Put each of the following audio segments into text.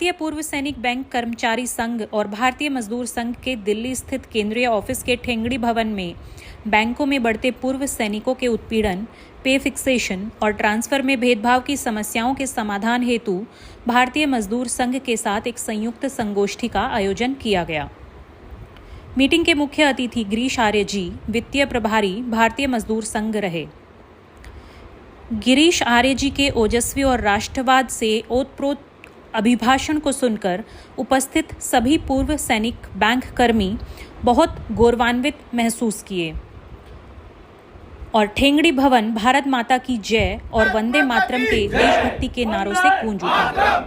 भारतीय पूर्व सैनिक बैंक कर्मचारी संघ और भारतीय मजदूर संघ के दिल्ली स्थित केंद्रीय ऑफिस के ठेंगड़ी भवन में बैंकों में बढ़ते पूर्व सैनिकों के उत्पीड़न, पे फिक्सेशन और ट्रांसफर में भेदभाव की समस्याओं के समाधान हेतु भारतीय मजदूर संघ के साथ एक संयुक्त संगोष्ठी का आयोजन किया गया। मीटिंग के मुख्य अतिथि गिरीश आर्य जी, वित्तीय प्रभारी, भारतीय मजदूर संघ रहे। गिरीश आर्य जी के ओजस्वी और राष्ट्रवाद से ओतप्रोत अभिभाषण को सुनकर उपस्थित सभी पूर्व सैनिक बैंक कर्मी बहुत गौरवान्वित महसूस किए और ठेंगड़ी भवन भारत माता की जय और वंदे मातरम के देशभक्ति के नारों से गूंज उठा।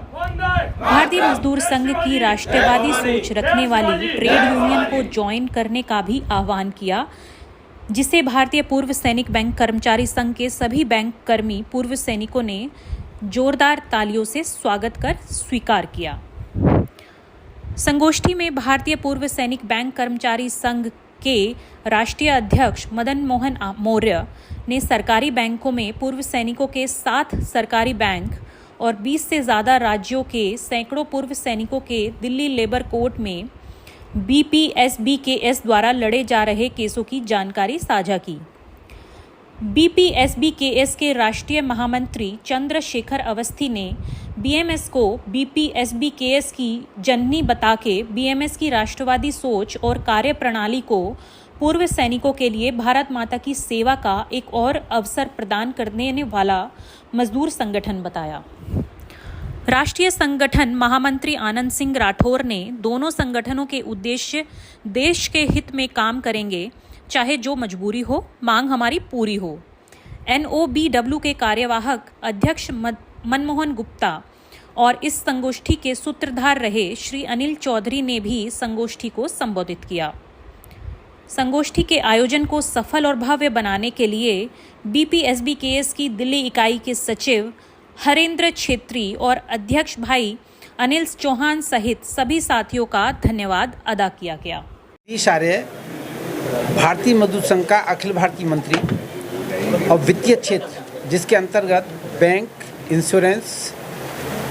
भारतीय मजदूर संघ की राष्ट्रवादी सोच रखने वाली ट्रेड यूनियन को ज्वाइन करने का भी आह्वान किया, जिसे भारतीय पूर्व सैनिक बैंक कर्मचारी संघ के सभी बैंक कर्मी पूर्व सैनिकों ने जोरदार तालियों से स्वागत कर स्वीकार किया। संगोष्ठी में भारतीय पूर्व सैनिक बैंक कर्मचारी संघ के राष्ट्रीय अध्यक्ष मदन मोहन मौर्य ने सरकारी बैंकों में पूर्व सैनिकों के 7 सरकारी बैंक और 20 से ज़्यादा राज्यों के सैकड़ों पूर्व सैनिकों के दिल्ली लेबर कोर्ट में BPSBKS द्वारा लड़े जा रहे केसों की जानकारी साझा की। BPSBKS के राष्ट्रीय महामंत्री चंद्रशेखर अवस्थी ने BMS को BPSBKS की जननी बता के BMS की राष्ट्रवादी सोच और कार्य प्रणाली को पूर्व सैनिकों के लिए भारत माता की सेवा का एक और अवसर प्रदान करने वाला मजदूर संगठन बताया। राष्ट्रीय संगठन महामंत्री आनंद सिंह राठौर ने दोनों संगठनों के उद्देश्य देश के हित में काम करेंगे, चाहे जो मजबूरी हो, मांग हमारी पूरी हो। NOBW के कार्यवाहक अध्यक्ष मनमोहन गुप्ता और इस संगोष्ठी के सूत्रधार रहे श्री अनिल चौधरी ने भी संगोष्ठी को संबोधित किया। संगोष्ठी के आयोजन को सफल और भव्य बनाने के लिए BPSBKS की दिल्ली इकाई के सचिव हरेंद्र छेत्री और अध्यक्ष भाई अनिल चौहान सहित सभी साथियों का धन्यवाद अदा किया गया। गिरीश आर्य भारतीय मजदूर संघ का अखिल भारतीय मंत्री और वित्तीय क्षेत्र जिसके अंतर्गत बैंक, इंश्योरेंस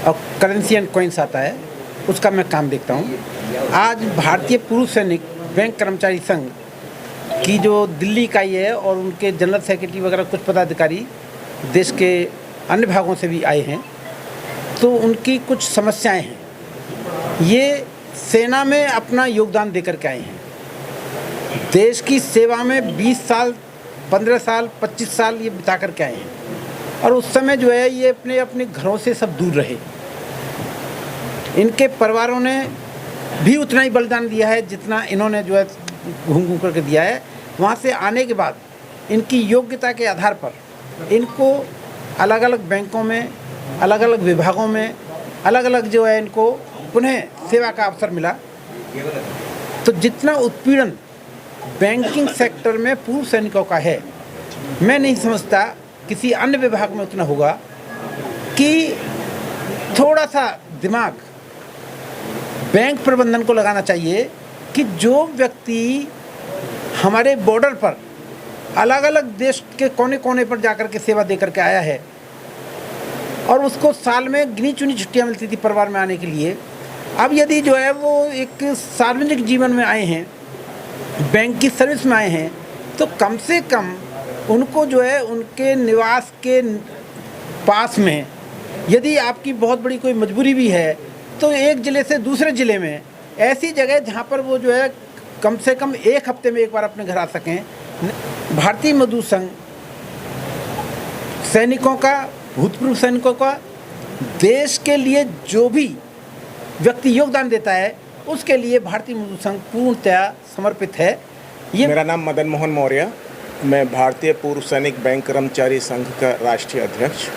और करेंसी एंड कॉइन्स आता है, उसका मैं काम देखता हूँ। आज भारतीय पूर्व सैनिक बैंक कर्मचारी संघ की जो दिल्ली इकाई है और उनके जनरल सेक्रेटरी वगैरह कुछ पदाधिकारी देश के अन्य भागों से भी आए हैं, तो उनकी कुछ समस्याएं हैं। ये सेना में अपना योगदान देकर के आए हैं। देश की सेवा में 20 साल, 15 साल, 25 साल ये बिता कर के आए हैं और उस समय जो है ये अपने अपने घरों से सब दूर रहे। इनके परिवारों ने भी उतना ही बलिदान दिया है जितना इन्होंने जो है घूम घूम करके दिया है। वहाँ से आने के बाद इनकी योग्यता के आधार पर इनको अलग अलग बैंकों में, अलग अलग विभागों में, अलग अलग जो है इनको पुनः सेवा का अवसर मिला। तो जितना उत्पीड़न बैंकिंग सेक्टर में पूर्व सैनिकों का है, मैं नहीं समझता किसी अन्य विभाग में उतना होगा। कि थोड़ा सा दिमाग बैंक प्रबंधन को लगाना चाहिए कि जो व्यक्ति हमारे बॉर्डर पर अलग अलग देश के कोने कोने पर जाकर के सेवा दे करके आया है और उसको साल में गिनी चुनी छुट्टियां मिलती थी परिवार में आने के लिए, अब यदि जो है वो एक सार्वजनिक जीवन में आए हैं, बैंक की सर्विस में आए हैं, तो कम से कम उनको जो है उनके निवास के पास में, यदि आपकी बहुत बड़ी कोई मजबूरी भी है, तो एक ज़िले से दूसरे ज़िले में ऐसी जगह जहाँ पर वो जो है कम से कम 1 हफ्ते में एक बार अपने घर आ सकें। भारतीय मजदूर संघ सैनिकों का, भूतपूर्व सैनिकों का, देश के लिए जो भी व्यक्ति योगदान देता है उसके लिए भारतीय मजदूर संघ पूर्णतया समर्पित है। मेरा नाम मदन मोहन मौर्य, मैं भारतीय पूर्व सैनिक बैंक कर्मचारी संघ का राष्ट्रीय अध्यक्ष,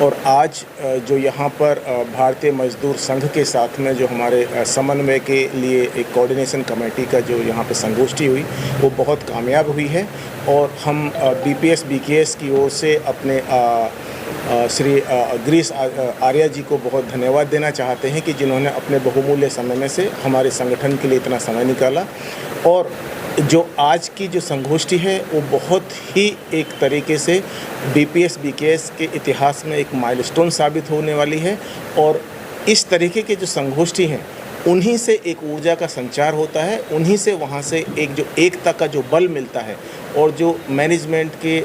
और आज जो यहाँ पर भारतीय मजदूर संघ के साथ में जो हमारे समन्वय के लिए एक कोऑर्डिनेशन कमेटी का जो यहाँ पे संगोष्ठी हुई वो बहुत कामयाब हुई है। और हम BPSBKS की ओर से अपने श्री गिरीश आर्य जी को बहुत धन्यवाद देना चाहते हैं कि जिन्होंने अपने बहुमूल्य समय में से हमारे संगठन के लिए इतना समय निकाला। और जो आज की जो संगोष्ठी है वो बहुत ही एक तरीके से BPSBKS के इतिहास में एक माइलस्टोन साबित होने वाली है। और इस तरीके के जो संगोष्ठी हैं उन्हीं से एक ऊर्जा का संचार होता है, उन्हीं से वहाँ से एक जो एकता का जो बल मिलता है और जो मैनेजमेंट के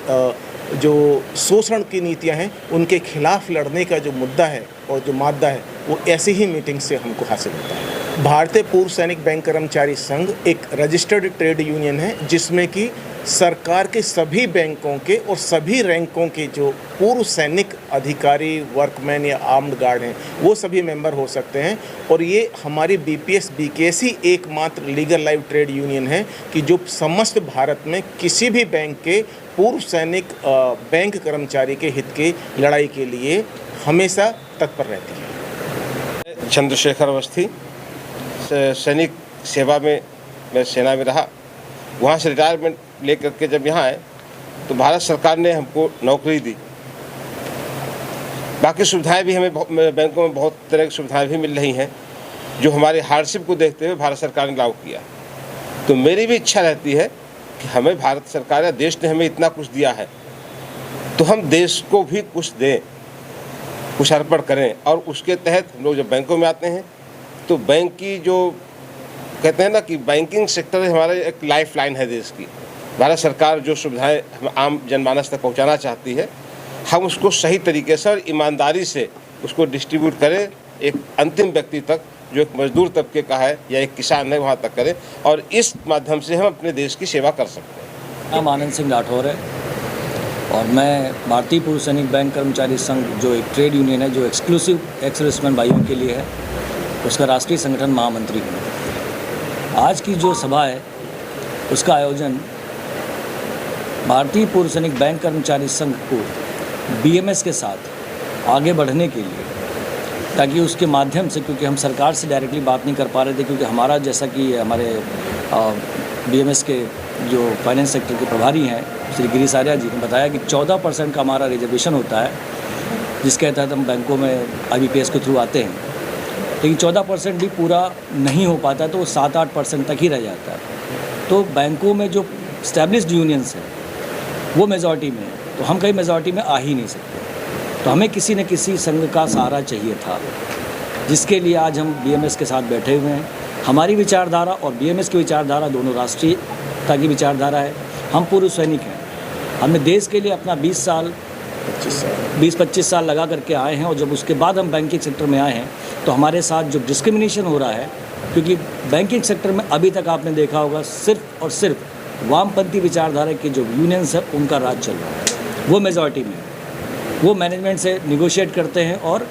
जो शोषण की नीतियाँ हैं उनके खिलाफ लड़ने का जो मुद्दा है और जो मादा है वो ऐसी ही मीटिंग से हमको हासिल होता है। भारतीय पूर्व सैनिक बैंक कर्मचारी संघ एक रजिस्टर्ड ट्रेड यूनियन है जिसमें कि सरकार के सभी बैंकों के और सभी रैंकों के जो पूर्व सैनिक अधिकारी, वर्कमैन या आर्म्ड गार्ड हैं वो सभी मेंबर हो सकते हैं। और ये हमारी BPS BKS ही एकमात्र लीगल लाइव ट्रेड यूनियन है कि जो समस्त भारत में किसी भी बैंक के पूर्व सैनिक बैंक कर्मचारी के हित की लड़ाई के लिए हमेशा तत्पर रहती है। चंद्रशेखर अवस्थी, सैनिक सेवा में मैं सेना में रहा, वहाँ से रिटायरमेंट लेकर के जब यहाँ आए तो भारत सरकार ने हमको नौकरी दी। बाकी सुविधाएं भी हमें बैंकों में बहुत तरह की सुविधाएं भी मिल रही हैं जो हमारे हार्डशिप को देखते हुए भारत सरकार ने लागू किया। तो मेरी भी इच्छा रहती है कि हमें भारत सरकार या देश ने हमें इतना कुछ दिया है तो हम देश को भी कुछ दें, कुछ अर्पण करें। और उसके तहत हम लोग जब बैंकों में आते हैं तो बैंक की जो कहते हैं ना कि बैंकिंग सेक्टर हमारा एक लाइफ लाइन है देश की। भारत सरकार जो सुविधाएं हम आम जनमानस तक पहुंचाना चाहती है हम उसको सही तरीके से और ईमानदारी से उसको डिस्ट्रीब्यूट करें एक अंतिम व्यक्ति तक जो एक मजदूर तबके का है या एक किसान है वहाँ तक करें और इस माध्यम से हम अपने देश की सेवा कर सकते हैं। नाम आनंद सिंह राठौर है और मैं भारतीय पूर्व सैनिक बैंक कर्मचारी संघ जो एक ट्रेड यूनियन है जो एक्सक्लूसिव एक्स सर्विसमैन भाइयों के लिए है उसका राष्ट्रीय संगठन महामंत्री हूँ। आज की जो सभा है उसका आयोजन भारतीय पूर्व सैनिक बैंक कर्मचारी संघ को BMS के साथ आगे बढ़ने के लिए ताकि उसके माध्यम से, क्योंकि हम सरकार से डायरेक्टली बात नहीं कर पा रहे थे क्योंकि हमारा जैसा कि हमारे BMS के जो फाइनेंस सेक्टर के प्रभारी हैं श्री गिरीश आर्या जी ने बताया कि 14% का हमारा रिजर्वेशन होता है जिसके तहत हम बैंकों में IBPS के थ्रू आते हैं, लेकिन 14% भी पूरा नहीं हो पाता तो 7-8% तक ही रह जाता है। तो बैंकों में जो स्टैब्लिश्ड यूनियंस हैं वो मेजॉरिटी में है तो हम कहीं मेजॉरिटी में आ ही नहीं सकते। तो हमें किसी न किसी संघ का सहारा चाहिए था जिसके लिए आज हम BMS के साथ बैठे हुए हैं। हमारी विचारधारा और BMS की विचारधारा दोनों राष्ट्रीयता की विचारधारा है। हम पूर्व सैनिक हैं, हमने देश के लिए अपना 20-25 साल लगा करके आए हैं और जब उसके बाद हम बैंकिंग सेक्टर में आए हैं तो हमारे साथ जो डिस्क्रिमिनेशन हो रहा है, क्योंकि बैंकिंग सेक्टर में अभी तक आपने देखा होगा सिर्फ और सिर्फ वामपंथी विचारधारा के जो यूनियंस है उनका राज चल रहा है। वो मेजॉरिटी में वो मैनेजमेंट से निगोशिएट करते हैं और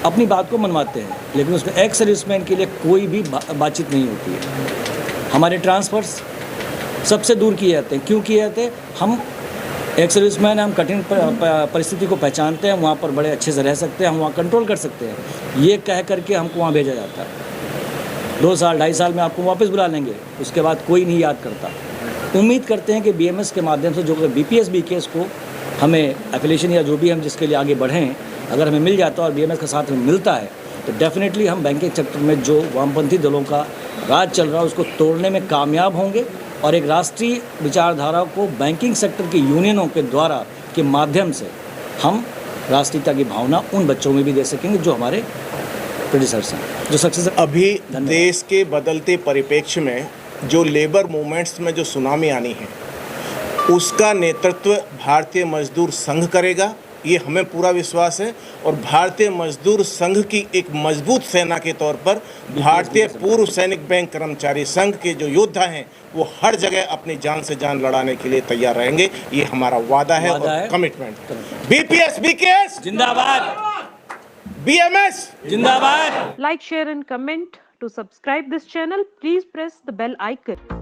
अपनी बात को मनवाते हैं, लेकिन उसमें एक्स सर्विसमैन के लिए कोई भी बातचीत नहीं होती है। हमारे ट्रांसफ़र्स सबसे दूर किए जाते हैं। क्यों किए जाते हैं? हम एक्स सर्विसमैन, हम कठिन परिस्थिति को पहचानते हैं, वहाँ पर बड़े अच्छे से रह सकते हैं, हम वहाँ कंट्रोल कर सकते हैं, ये कह करके हमको वहाँ भेजा जाता है। 2 साल 2.5 साल में आपको वापस बुला लेंगे, उसके बाद कोई नहीं याद करता। उम्मीद करते हैं कि BMS के माध्यम से जो BPS BKS को हमें एफिलिएशन या जो भी हम जिसके लिए आगे बढ़ें अगर हमें मिल जाता है और BMS के साथ में मिलता है तो डेफिनेटली हम बैंकिंग सेक्टर में जो वामपंथी दलों का राज चल रहा है उसको तोड़ने में कामयाब होंगे और एक राष्ट्रीय विचारधारा को बैंकिंग सेक्टर की यूनियनों के द्वारा के माध्यम से हम राष्ट्रीयता की भावना उन बच्चों में भी दे सकेंगे जो हमारे प्रेडिसेसर्स हैं, जो सक्सेस। अभी देश के बदलते परिप्रेक्ष्य में जो लेबर मूवमेंट्स में जो सुनामी आनी है उसका नेतृत्व भारतीय मजदूर संघ करेगा, ये हमें पूरा विश्वास है। और भारतीय मजदूर संघ की एक मजबूत सेना के तौर पर भारतीय पूर्व सैनिक बैंक कर्मचारी संघ के जो योद्धा हैं वो हर जगह अपनी जान से जान लड़ाने के लिए तैयार रहेंगे। ये हमारा वादा है और कमिटमेंट। BPS BKS जिंदाबाद, BMS जिंदाबाद। Like, share and comment. To subscribe this channel, please press the bell icon.